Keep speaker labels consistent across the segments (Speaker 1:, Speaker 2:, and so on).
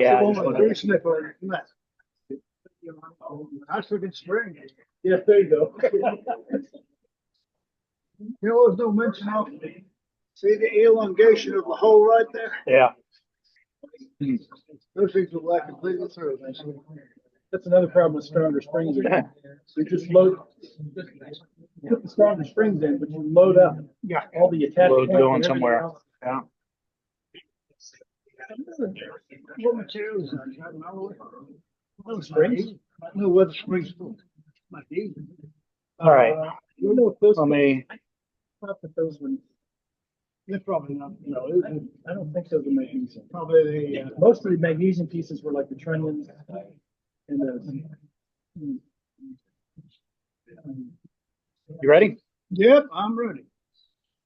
Speaker 1: Yeah.
Speaker 2: That's the one with three snipper, isn't it? That's looking spring. Yes, there you go. You know, there's no mention of, see the elongation of the hole right there?
Speaker 1: Yeah.
Speaker 2: Those things will lie completely through eventually. That's another problem with stronger springs. So you just load, put the stronger springs in, but you load up.
Speaker 1: Yeah.
Speaker 2: All the attachment
Speaker 1: Load going somewhere. Yeah.
Speaker 2: What material is that? I don't know. No springs. No weather springs. Might be.
Speaker 1: All right.
Speaker 2: You know if those.
Speaker 1: Let me.
Speaker 2: Not that those ones. They're probably not. No, I don't think those are magnesium. Probably the most of the magnesium pieces were like the trunnions and the.
Speaker 1: You ready?
Speaker 2: Yep, I'm ready.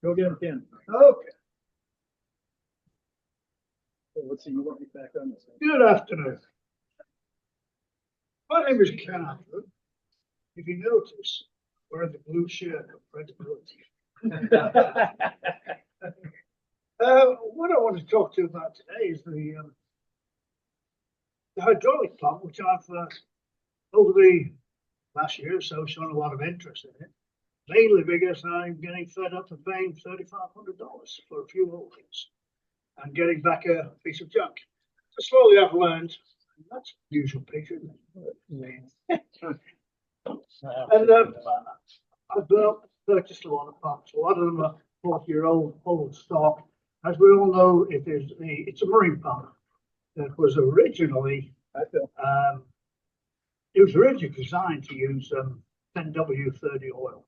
Speaker 2: Go get him, Ken. Okay. So let's see. You want me back on this? Good afternoon. My name is Ken Atwood. If you notice, we're in the blue shirt of credibility. What I want to talk to you about today is the hydraulic pump, which I've over the last year or so shown a lot of interest in it. Mainly because I'm getting fed up of paying $3,500 for a few old things and getting back a piece of junk. So slowly I've learned that's the usual picture. And I've purchased a lot of pumps. A lot of them are 40-year-old old stock. As we all know, it's a marine pump that was originally designed to use 10W30 oil,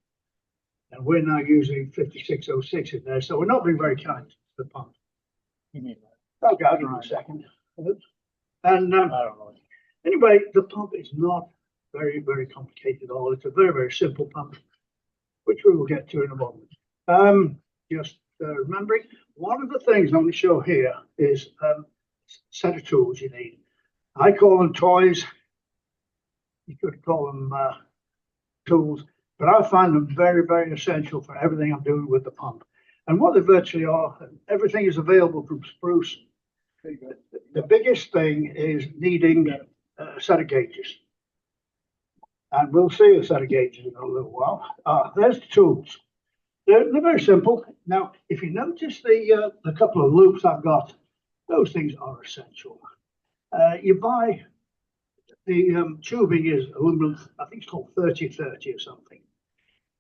Speaker 2: and we're now using 5606 in there. So we're not being very kind to the pump. I'll go in a second. And anyway, the pump is not very, very complicated at all. It's a very, very simple pump, which we will get to in a moment. Just remembering, one of the things on the show here is a set of tools you need. I call them toys. You could call them tools, but I find them very, very essential for everything I'm doing with the pump. And what they virtually are, everything is available from Spruce. The biggest thing is needing a set of gauges. And we'll see a set of gauges in a little while. There's the tools. They're very simple. Now, if you notice the couple of loops I've got, those things are essential. You buy the tubing is aluminum, I think it's called 3030 or something.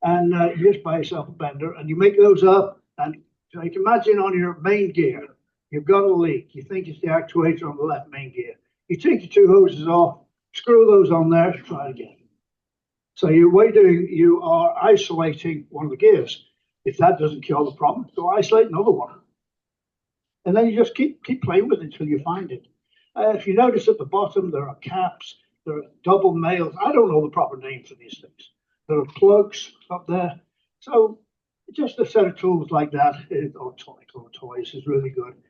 Speaker 2: And you just buy yourself a bender and you make those up. And so you can imagine on your main gear, you've got a leak. You think it's the actuator on the left main gear. You take the two hoses off, screw those on there, try it again. So you are isolating one of the gears. If that doesn't cure the problem, go isolate another one. And then you just keep playing with it until you find it. If you notice at the bottom, there are caps, there are double nails. I don't know the proper name for these things. There are plugs up there. So just a set of tools like that, or toys, is really good.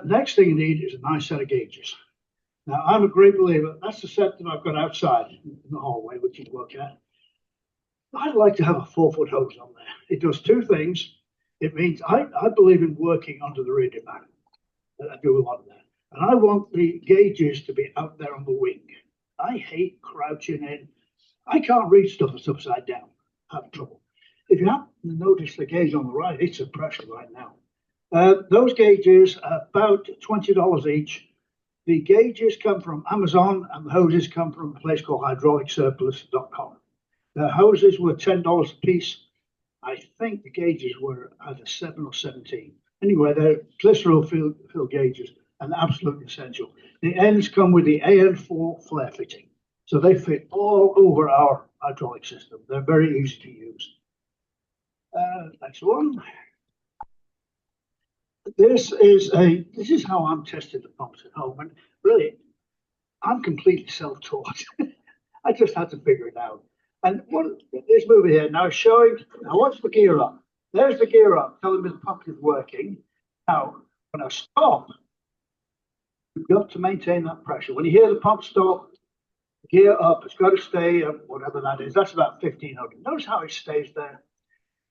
Speaker 2: Next thing you need is a nice set of gauges. Now, I'm a great believer. That's the set that I've got outside in the hallway, which you look at. I'd like to have a 4-foot hose on there. It does two things. It means I believe in working under the radio man. I do a lot of that. And I want the gauges to be out there on the wing. I hate crouching in. I can't read stuff that's upside down. I have trouble. If you happen to notice the gauge on the right, it's a pressure right now. Those gauges are about $20 each. The gauges come from Amazon and the hoses come from a place called hydraulicsurplus.com. The hoses were $10 a piece. I think the gauges were either 7 or 17. Anyway, they're glycerol fill gauges and absolutely essential. The ends come with the AN4 flare fitting. So they fit all over our hydraulic system. They're very easy to use. Next one. This is how I'm testing the pumps at home. And really, I'm completely self-taught. I just had to figure it out. And this movie here now is showing, now watch the gear up. There's the gear up, telling me the pump is working. Now, when I stop, you've got to maintain that pressure. When you hear the pump stop, gear up, it's got to stay at whatever that is. That's about 1500. Notice how it stays there.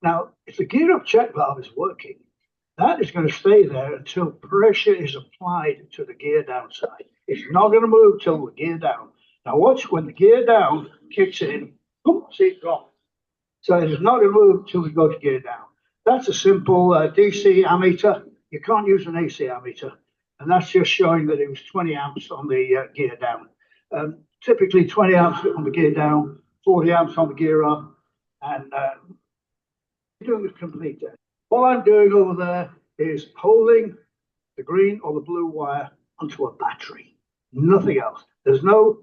Speaker 2: Now, if the gear up check valve is working, that is going to stay there until pressure is applied to the gear downside. It's not going to move till the gear down. Now watch when the gear down kicks in, boom, see it drop. So it is not going to move till we go to gear down. That's a simple DC ammeter. You can't use an AC ammeter. And that's just showing that it was 20 amps on the gear down. Typically 20 amps on the gear down, 40 amps on the gear up, and doing a complete test. All I'm doing over there is holding the green or the blue wire onto a battery. Nothing else. There's no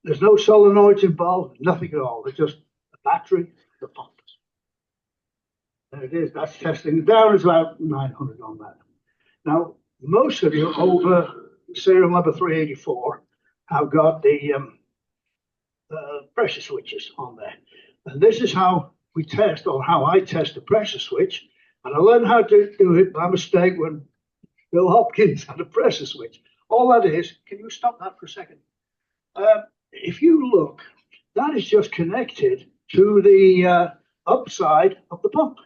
Speaker 2: solenoids involved, nothing at all. It's just a battery, the pump. There it is. That's testing. Down is about 900 on that. Now, most of you over serial number 384 have got the pressure switches on there. And this is how we test, or how I test the pressure switch. And I learned how to do it by mistake when Bill Hopkins had a pressure switch. All that is, can you stop that for a second? If you look, that is just connected to the upside of the pump.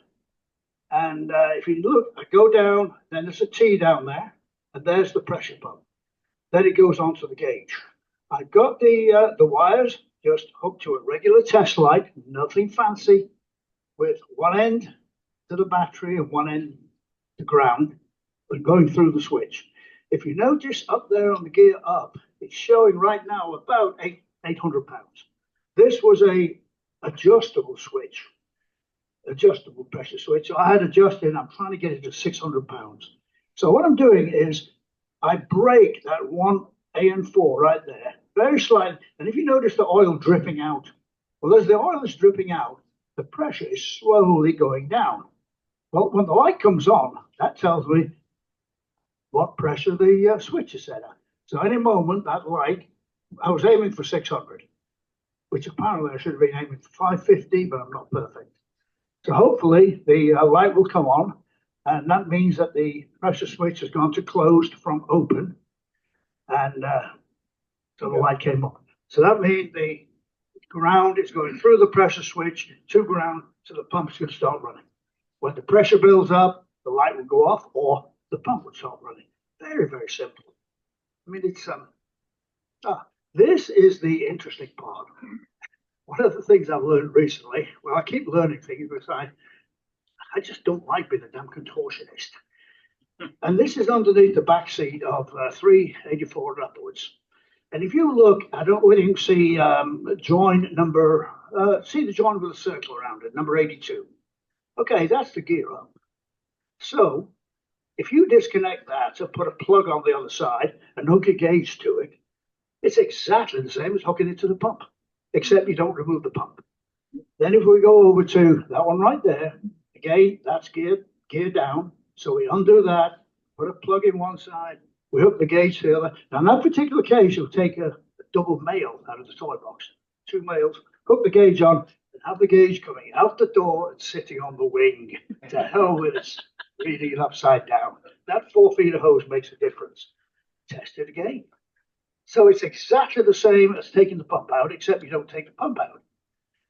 Speaker 2: And if you look, I go down, then there's a T down there, and there's the pressure pump. Then it goes onto the gauge. I've got the wires just hooked to a regular test light, nothing fancy, with one end to the battery and one end to ground, but going through the switch. If you notice up there on the gear up, it's showing right now about 800 pounds. This was a adjustable switch, adjustable pressure switch. So I had adjusted, I'm trying to get it to 600 pounds. So what I'm doing is I break that one AN4 right there, very slightly. And if you notice the oil dripping out, well, as the oil is dripping out, the pressure is slowly going down. Well, when the light comes on, that tells me what pressure the switch is set at. So any moment that light, I was aiming for 600, which apparently I should have been aiming for 550, but I'm not perfect. So hopefully the light will come on, and that means that the pressure switch has gone to closed from open, and so the light came on. So that means the ground is going through the pressure switch to ground, so the pump's going to start running. When the pressure builds up, the light will go off, or the pump would start running. Very, very simple. I mean, it's this is the interesting part. One of the things I've learned recently, well, I keep learning things because I just don't like being a damn contortionist. And this is underneath the back seat of 384 and upwards. And if you look, I don't know whether you can see join number, see the join with a circle around it, number 82. Okay, that's the gear up. So if you disconnect that and put a plug on the other side and hook a gauge to it, it's exactly the same as hooking it to the pump, except you don't remove the pump. Then if we go over to that one right there, again, that's gear down. So we undo that, put a plug in one side, we hook the gauge to the other. Now in that particular case, you'll take a double male out of the toy box, 2 males, hook the gauge on, and have the gauge coming out the door and sitting on the wing. To hell with it, reading it upside down. That 4 feet of hose makes a difference. Test it again. So it's exactly the same as taking the pump out, except you don't take the pump out.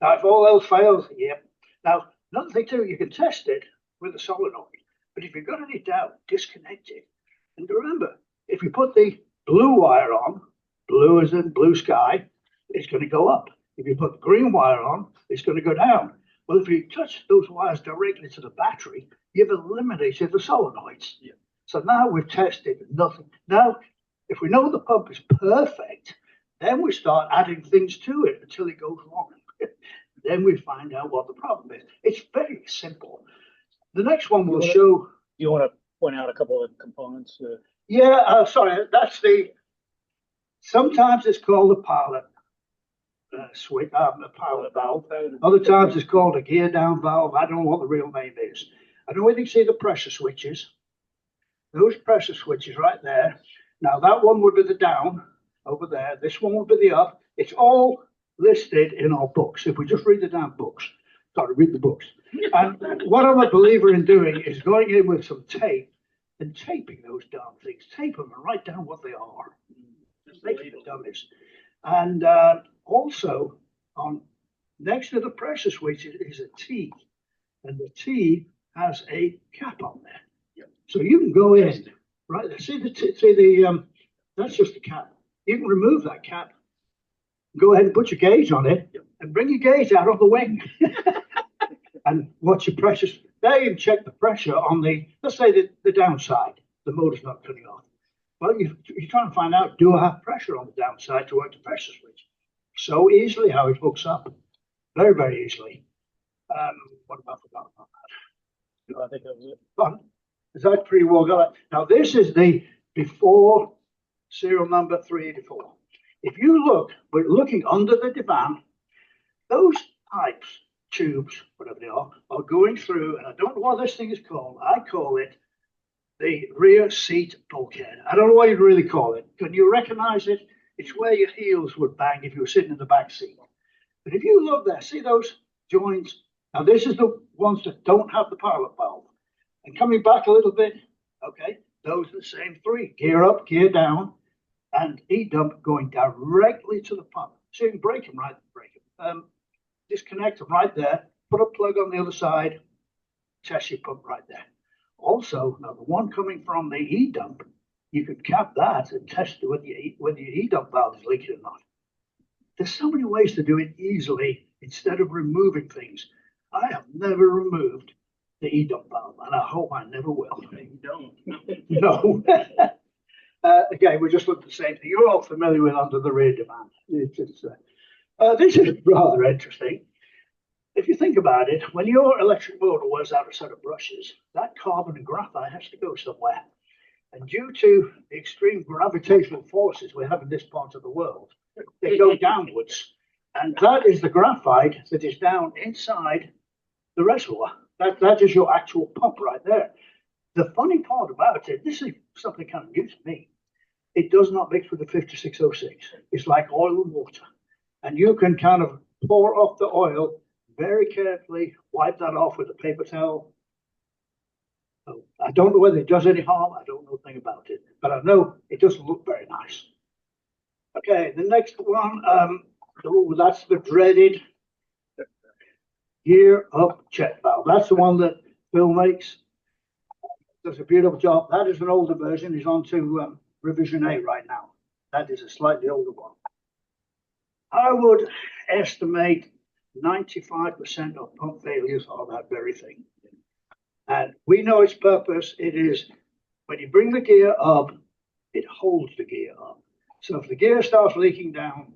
Speaker 2: Now, if all else fails, yep. Now, another thing too, you can test it with a solenoid, but if you've got any doubt, disconnect it. And remember, if you put the blue wire on, blue as in blue sky, it's going to go up. If you put the green wire on, it's going to go down. Well, if you touch those wires directly to the battery, you've eliminated the solenoids. Yeah. So now we've tested nothing. Now, if we know the pump is perfect, then we start adding things to it until it goes wrong. Then we find out what the problem is. It's very simple. The next one will show.
Speaker 1: You want to point out a couple of components?
Speaker 2: Yeah, sorry, that's the. Sometimes it's called a pilot switch, a pilot valve. Other times it's called a gear down valve. I don't know what the real name is. I don't really see the pressure switches. Those pressure switches right there. Now that one would be the down over there. This one would be the up. It's all listed in our books. If we just read the damn books, read the books. And what I'm a believer in doing is going in with some tape and taping those damn things. Tape them and write down what they are. Just make it dummies. And also, on next to the pressure switch is a T, and the T has a cap on there. Yep. So you can go in right there. See the That's just a cap. You can remove that cap, go ahead and put your gauge on it, and bring your gauge out of the wing. And watch your pressure. There you can check the pressure on let's say the downside, the motor's not turning off. Well, you're trying to find out, do I have pressure on the downside to work the pressure switch? So easily how it hooks up. Very, very easily. What have I forgotten about that?
Speaker 1: I think that was it.
Speaker 2: But is that pretty well got it? Now, this is the before serial number 384. If you look, we're looking under the divan, those pipes, tubes, whatever they are going through, and I don't know what this thing is called. I call it the rear seat bulkhead. I don't know what you'd really call it. Can you recognize it? It's where your heels would bang if you were sitting in the back seat. But if you look there, see those joints? Now, this is the ones that don't have the pilot valve. And coming back a little bit, okay, those are the same three. Gear up, gear down, and E-dump going directly to the pump. So you can break them right, disconnect them right there, put a plug on the other side, test your pump right there. Also, now the one coming from the E-dump, you could cap that and test whether your E-dump valve is leaking or not. There's so many ways to do it easily instead of removing things. I have never removed the E-dump valve, and I hope I never will.
Speaker 1: You don't.
Speaker 2: No. Again, we're just looking at the same thing. You're all familiar with under the rear divan. This is rather interesting. If you think about it, when your electric motor wears out a set of brushes, that carbon and graphite has to go somewhere. And due to the extreme gravitational forces we have in this part of the world, they go downwards. And that is the graphite that is down inside the reservoir. That is your actual pump right there. The funny part about it, this is something kind of new to me. It does not mix with the 5606. It's like oil and water. And you can kind of pour off the oil very carefully, wipe that off with a paper towel. So I don't know whether it does any harm. I don't know a thing about it, but I know it doesn't look very nice. Okay, the next one, that's the dreaded gear up check valve. That's the one that Phil makes. Does a beautiful job. That is an older version. He's on to revision A right now. That is a slightly older one. I would estimate 95% of pump failures are that very thing. And we know its purpose. It is when you bring the gear up, it holds the gear up. So if the gear starts leaking down,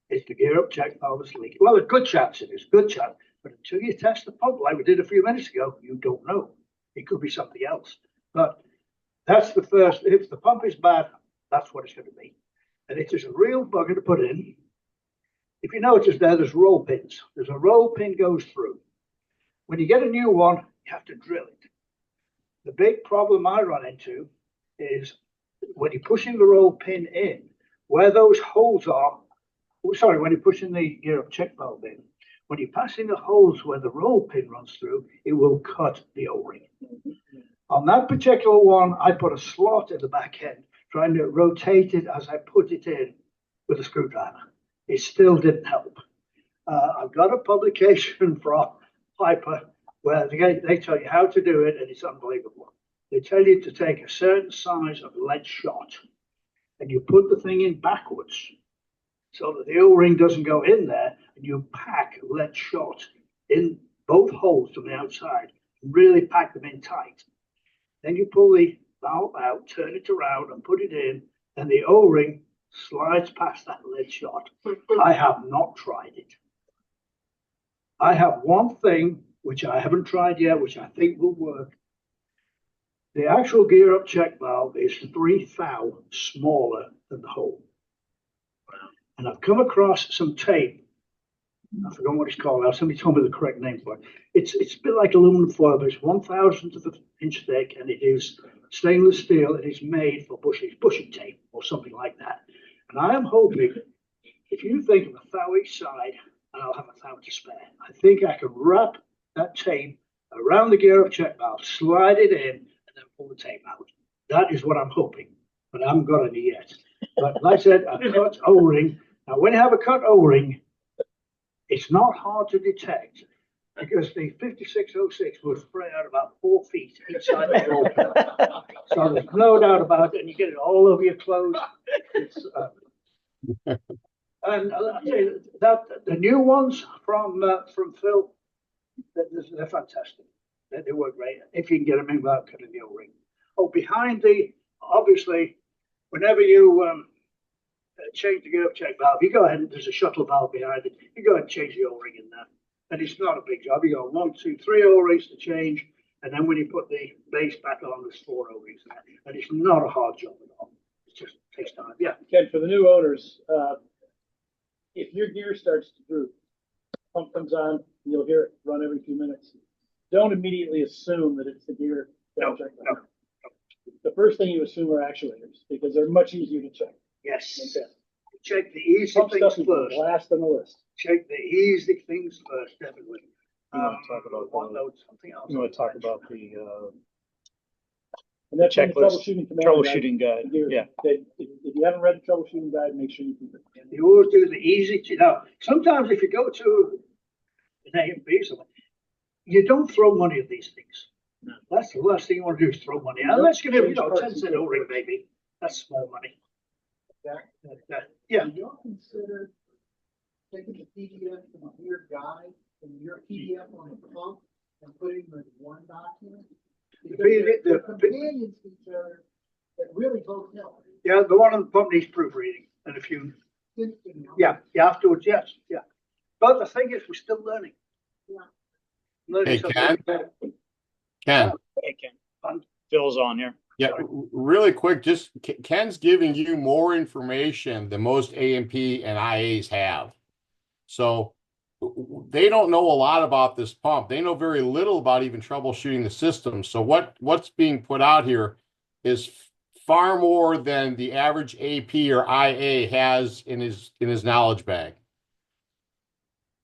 Speaker 2: it's the gear up check valve is leaking. Well, a good chance it is, good chance. But until you test the pump like we did a few minutes ago, you don't know. It could be something else. But that's the first. If the pump is bad, that's what it's going to be. And it is a real bugger to put in. If you notice there's roll pins. There's a roll pin goes through. When you get a new one, you have to drill it. The big problem I run into is when you're pushing the roll pin in, where those holes are, sorry, when you're pushing the gear up check valve in, when you're passing the holes where the roll pin runs through, it will cut the O-ring. On that particular one, I put a slot in the back end, trying to rotate it as I put it in with a screwdriver. It still didn't help. I've got a publication from Piper where they tell you how to do it, and it's unbelievable. They tell you to take a certain size of lead shot, and you put the thing in backwards so that the O-ring doesn't go in there, and you pack lead shot in both holes from the outside, and really pack them in tight. Then you pull the valve out, turn it around, and put it in, and the O-ring slides past that lead shot. I have not tried it. I have one thing which I haven't tried yet, which I think will work. The actual gear up check valve is 3 thou smaller than the hole. And I've come across some tape. I forgot what it's called now. Somebody told me the correct name for it. It's a bit like aluminum foil, but it's 1/1000 of an inch thick, and it is stainless steel. It is made for bushing tape or something like that. And I am hoping, if you think of a thou each side, and I'll have a thou to spare, I think I can wrap that tape around the gear up check valve, slide it in, and then pull the tape out. That is what I'm hoping, but I haven't got any yet. But like I said, a cut O-ring. Now, when you have a cut O-ring, it's not hard to detect. because the 5606 will spray out about 4 feet each side of the roll. So there's no doubt about it, and you get it all over your clothes. It's, and I'll tell you that the new ones from Phil, they're fantastic. They work great if you can get them in without cutting the O-ring. Oh, behind obviously, whenever you change the gear check valve, you go ahead and there's a shuttle valve behind it. You go ahead and change the O-ring in there. And it's not a big job. You got 1, 2, 3 O-rings to change. And then when you put the base back on, there's 4 O-rings there. And it's not a hard job at all. It just takes time. Yeah.
Speaker 1: Ken, for the new owners, if your gear starts to droop, pump comes on, you'll hear it run every few minutes. Don't immediately assume that it's the gear.
Speaker 2: No.
Speaker 1: The first thing you assume are actuators because they're much easier to check.
Speaker 2: Yes.
Speaker 1: Okay.
Speaker 2: Check the easy
Speaker 1: Pump
Speaker 2: things
Speaker 1: stuff is
Speaker 2: first.
Speaker 1: last on the list.
Speaker 2: Check the easy things first, definitely.
Speaker 3: You want to talk about
Speaker 2: one note, something else.
Speaker 3: You want to talk about the
Speaker 1: And that's in the
Speaker 3: checklist,
Speaker 1: troubleshooting command
Speaker 3: guide?
Speaker 1: If you haven't read the troubleshooting guide, make sure you keep it.
Speaker 2: You always do the easy. Now, sometimes if you go to an A&B, you don't throw money at these things.
Speaker 1: No.
Speaker 2: That's the last thing you want to do is throw money. Unless you give 10-cent O-ring, maybe. That's small money. Yeah.
Speaker 4: Do you consider taking the PDF from your guide and your PDF on the pump and putting them in one document?
Speaker 2: The
Speaker 4: companions to each other that really both help.
Speaker 2: Yeah, the one on the pump needs proofreading and a few. Yeah, afterwards, yes, yeah. But the thing is, we're still learning.
Speaker 4: Yeah.
Speaker 5: Hey, Ken.
Speaker 3: Hey, Ken. Phil's on here.
Speaker 5: Yeah, really quick, just Ken's giving you more information than most A&P and IAs have. So they don't know a lot about this pump. They know very little about even troubleshooting the system. So what's being put out here is far more than the average AP or IA has in his knowledge bag.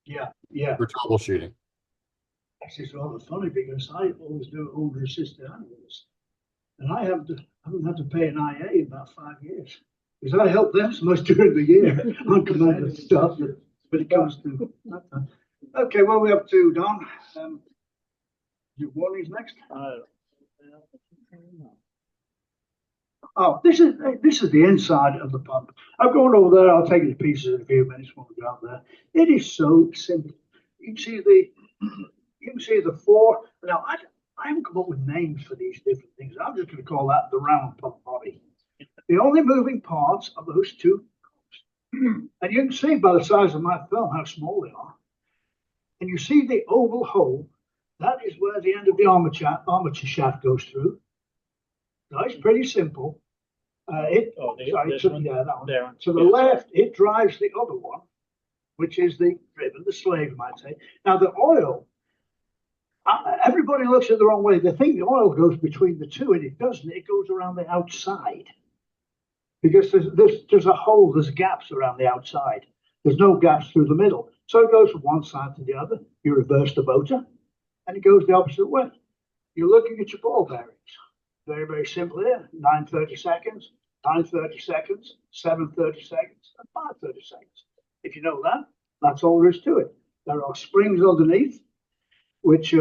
Speaker 2: Yeah.
Speaker 5: For troubleshooting.
Speaker 2: Actually, it's rather funny because I always do older assisted animals. And I haven't had to pay an IA in about 5 years. Because I help them so much during the year on command stuff. But it comes to okay, what are we up to, Don? Your warnings next. Oh, this is the inside of the pump. I'm going over there. I'll take it to pieces in a few minutes when we go out there. It is so simple. You can see the 4. Now I haven't come up with names for these different things. I'm just going to call that the round pump body. The only moving parts are those 2. And you can see by the size of my film how small they are. And you see the oval hole. That is where the end of the armature shaft goes through. Now, it's pretty simple. That one.
Speaker 1: There.
Speaker 2: To the left, it drives the other one, which is the driven, the slave, you might say. Now, the oil, everybody looks at it the wrong way. They think the oil goes between the 2, and it doesn't. It goes around the outside. Because there's a hole, there's gaps around the outside. There's no gaps through the middle. So it goes from one side to the other. You reverse the motor, and it goes the opposite way. You're looking at your ball bearings. Very, very simple here. 930 seconds, 930 seconds, 730 seconds, and 530 seconds. If you know that, that's all there is to it. There are springs underneath, which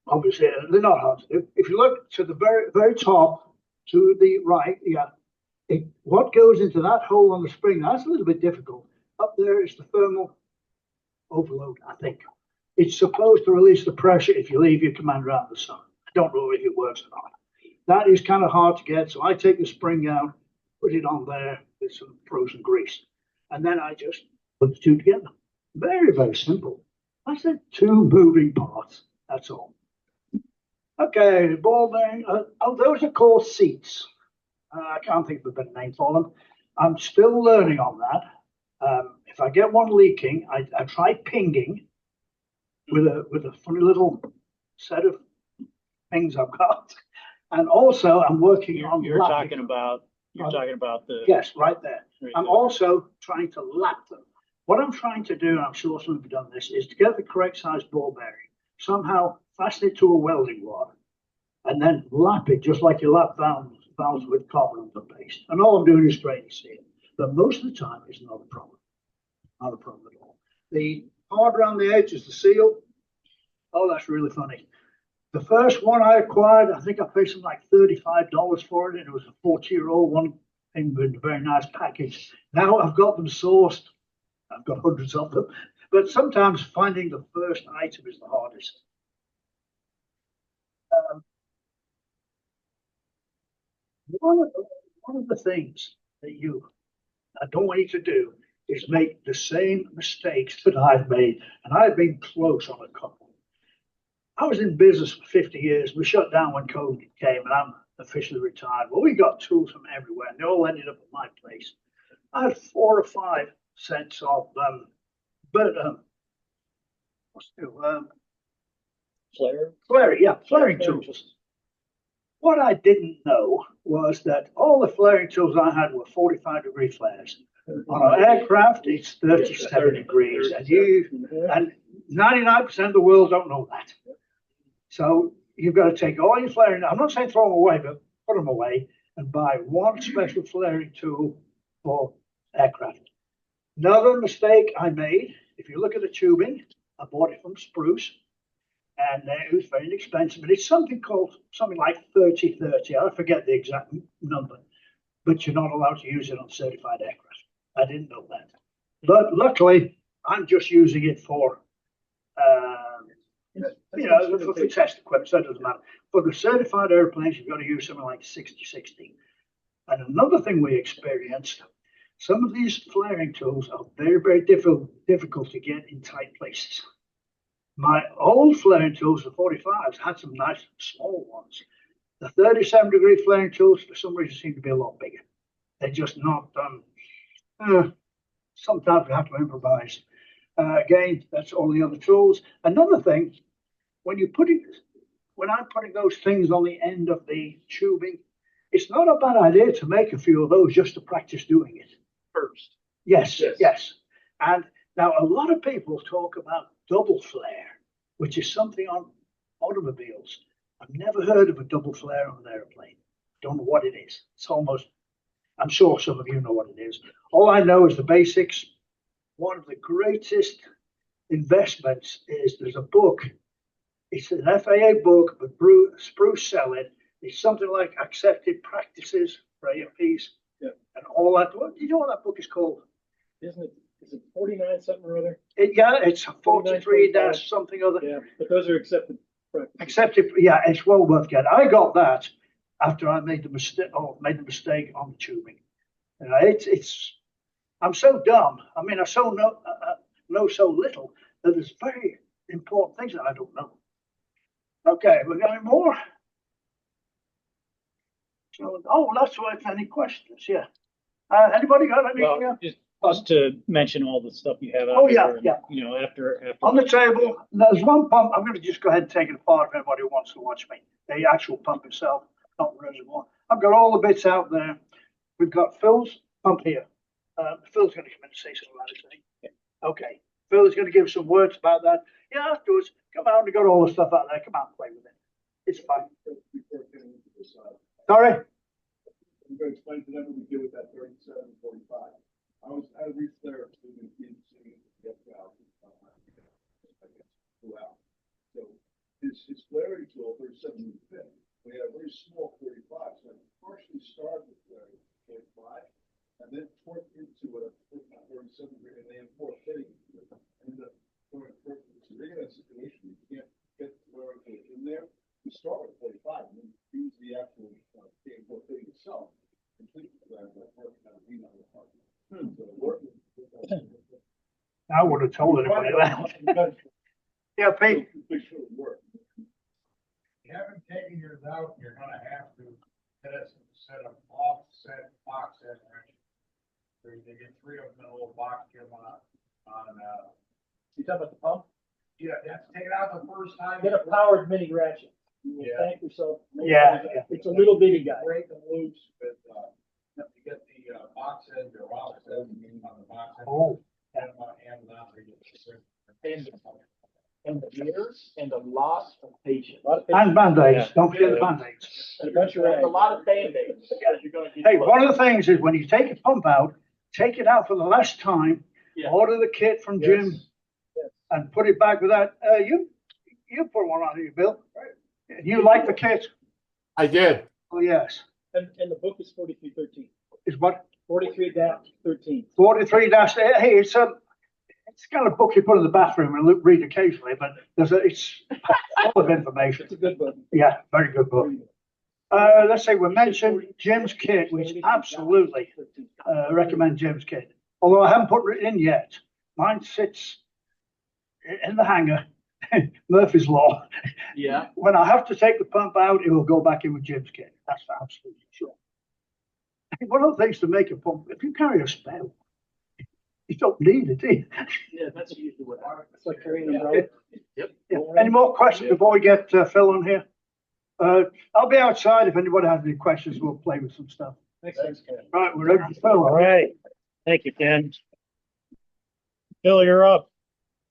Speaker 2: obviously they're not hard to do. If you look to the very, very top, to the right, what goes into that hole on the spring, that's a little bit difficult. Up there is the thermal overload, I think. It's supposed to release the pressure if you leave your commander out in the sun. I don't know if it works or not. That is kind of hard to get, so I take the spring out, put it on there with some frozen grease, and then I just put the 2 together. Very, very simple. I said 2 moving parts, that's all. Okay, ball bearing. Those are called seats. I can't think of a better name for them. I'm still learning on that. If I get one leaking, I try pinging with a funny little set of things I've got, and also I'm working on.
Speaker 3: You're talking about the
Speaker 2: yes, right there. I'm also trying to lap them. What I'm trying to do, and I'm sure some of you have done this, is to get the correct size ball bearing. Somehow fasten it to a welding rod and then lap it just like you lap valves with carbon paste. And all I'm doing is straightening seal. But most of the time, it's not a problem. Not a problem at all. The hard around the edge is the seal. Oh, that's really funny. The first one I acquired, I think I paid something like $35 for it, and it was a 40-year-old one in a very nice package. Now I've got them sourced. I've got hundreds of them, but sometimes finding the first item is the hardest. One of the things that I don't want you to do is make the same mistakes that I've made, and I've been close on a couple. I was in business for 50 years. We shut down when COVID came, and I'm officially retired. Well, we got tools from everywhere, and they all ended up at my place. I had 4 or 5 sets of flaring tools. What I didn't know was that all the flaring tools I had were 45-degree flares. On an aircraft, it's 37 degrees, and 99% of the world don't know that. So you've got to take all your flaring. I'm not saying throw them away, but put them away and buy one special flaring tool for aircraft. Another mistake I made, if you look at the tubing, I bought it from Spruce, and it was very inexpensive, but it's something like 30-30. I forget the exact number, but you're not allowed to use it on certified aircraft. I didn't know that. But luckily, I'm just using it for for test equipment, so it doesn't matter. For the certified airplanes, you've got to use something like 60-60. And another thing we experienced, some of these flaring tools are very, very difficult to get in tight places. My old flaring tools, the 45s, had some nice small ones. The 37-degree flaring tools, for some reason, seem to be a lot bigger. They're just not sometimes we have to improvise. Again, that's all the other tools. Another thing, when I'm putting those things on the end of the tubing, it's not a bad idea to make a few of those just to practice doing it
Speaker 3: first.
Speaker 2: Yes. And now a lot of people talk about double flare, which is something on automobiles. I've never heard of a double flare on an airplane. Don't know what it is. I'm sure some of you know what it is. All I know is the basics. One of the greatest investments is there's a book. It's an FAA book, but Spruce sell it. It's something like Accepted Practices for AMPs and all that. Do you know what that book is called?
Speaker 1: Isn't it? Is it 49 something or other?
Speaker 2: It's 43 dash something other.
Speaker 1: Yeah, but those are accepted.
Speaker 2: Accepted. Yeah, it's well worth getting. I got that after I made the mistake on the tubing. I'm so dumb. I mean, I know so little that there's very important things that I don't know. Okay, we got any more? So, that's why it's any questions. Yeah. Anybody got anything?
Speaker 3: Just to mention all the stuff you have out
Speaker 2: Oh,
Speaker 3: there.
Speaker 2: yeah.
Speaker 3: You know, after
Speaker 2: On the table, there's one pump. I'm going to just go ahead and take it apart if anybody wants to watch me. The actual pump itself, not the reservoir. I've got all the bits out there. We've got Phil's pump here. Phil's going to come in and say something about it. Yeah. Okay. Phil's going to give some words about that. Yeah, afterwards, come out and got all the stuff out there. Come out and play with it. It's fine. Sorry?
Speaker 6: I'm going to explain to them what we do with that 3745. I reached there to the get valve throughout. So his flaring tool 37 would fit. We had a very small 45, so I partially started with flaring 45 and then torqued into a 37 degree and mp4 fitting. And so you're in a situation you can't get flaring tool in there. You start with 45 and then use the actual mp4 fitting itself. Completely
Speaker 2: I would have told anybody that. Yeah, Pete.
Speaker 7: You haven't taken yours out, you're gonna have to set an offset box end wrench. They get 3 of them in a little box, give them on
Speaker 1: You talking about the pump?
Speaker 7: you have to take it out the first time.
Speaker 1: Get a powered mini ratchet. You will
Speaker 7: Yeah.
Speaker 1: thank yourself.
Speaker 2: Yeah.
Speaker 1: It's a little bitty guy.
Speaker 7: Break them loose, but, you get the, box end, or offset on the box end.
Speaker 2: Oh.
Speaker 7: And on Amazon, they get the
Speaker 1: And the years and a lot of patience.
Speaker 2: And Band-Aids. Don't forget the Band-Aids.
Speaker 1: And a bunch of a lot of Band-Aids. Because you're gonna get
Speaker 2: Hey, one of the things is when you take a pump out, take it out for the last time.
Speaker 1: Yeah.
Speaker 2: Order the kit from Jim.
Speaker 1: Yes.
Speaker 2: and put it back without, you put one on you, Bill. You like the kit?
Speaker 5: I did.
Speaker 2: Oh, yes.
Speaker 1: And the book is 4313.
Speaker 2: Is what?
Speaker 1: 43-13.
Speaker 2: 43 dash, hey, it's kind of book you put in the bathroom and read occasionally, but it's full of information.
Speaker 1: It's a good book.
Speaker 2: Yeah, very good book. Let's say we mentioned Jim's kit, which absolutely recommend Jim's kit. Although I haven't put it in yet. Mine sits in the hangar, Murphy's Law.
Speaker 3: Yeah.
Speaker 2: When I have to take the pump out, it will go back in with Jim's kit. That's absolutely sure. One of the things to make a pump, if you carry a spare one, you don't need it, do you?
Speaker 3: Yeah, that's usually what happens.
Speaker 1: It's like carrying an umbrella.
Speaker 3: Yep.
Speaker 2: Yeah. Any more questions before we get Phil on here? I'll be outside. If anybody has any questions, we'll play with some stuff.
Speaker 1: Thanks, Ken.
Speaker 2: Right, we're ready for Phil.
Speaker 3: All right. Thank you, Ken. Phil, you're up.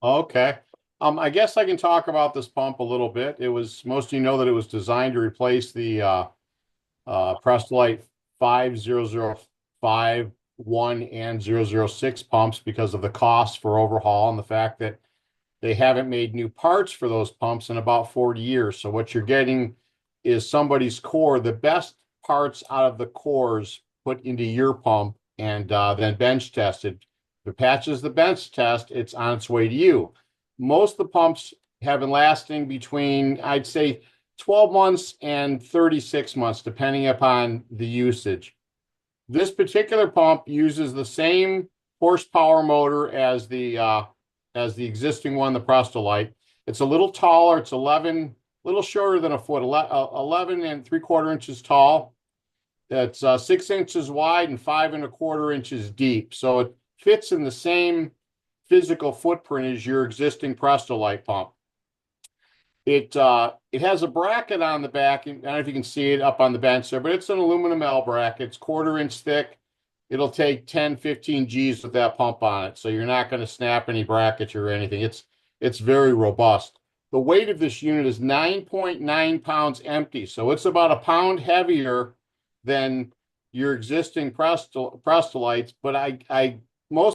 Speaker 5: Okay. I guess I can talk about this pump a little bit. Most of you know that it was designed to replace the Prestolite 50051 and 006 pumps because of the cost for overhaul and the fact that they haven't made new parts for those pumps in about 40 years. So what you're getting is somebody's core, the best parts out of the cores put into your pump and then bench tested. If it patches the bench test, it's on its way to you. Most of the pumps have been lasting between, I'd say, 12 months and 36 months, depending upon the usage. This particular pump uses the same horsepower motor as the existing one, the Prestolite. It's a little taller. It's 11, little shorter than a foot, 11 3/4 inches tall. It's 6 inches wide and 5 1/4 inches deep. So it fits in the same physical footprint as your existing Prestolite pump. It has a bracket on the back. I don't know if you can see it up on the bench there, but it's an aluminum L bracket. It's 1/4 inch thick. It'll take 10, 15 G's with that pump on it. So you're not going to snap any brackets or anything. It's very robust. The weight of this unit is 9.9 pounds empty. So it's about a pound heavier than your existing Prestolites, but I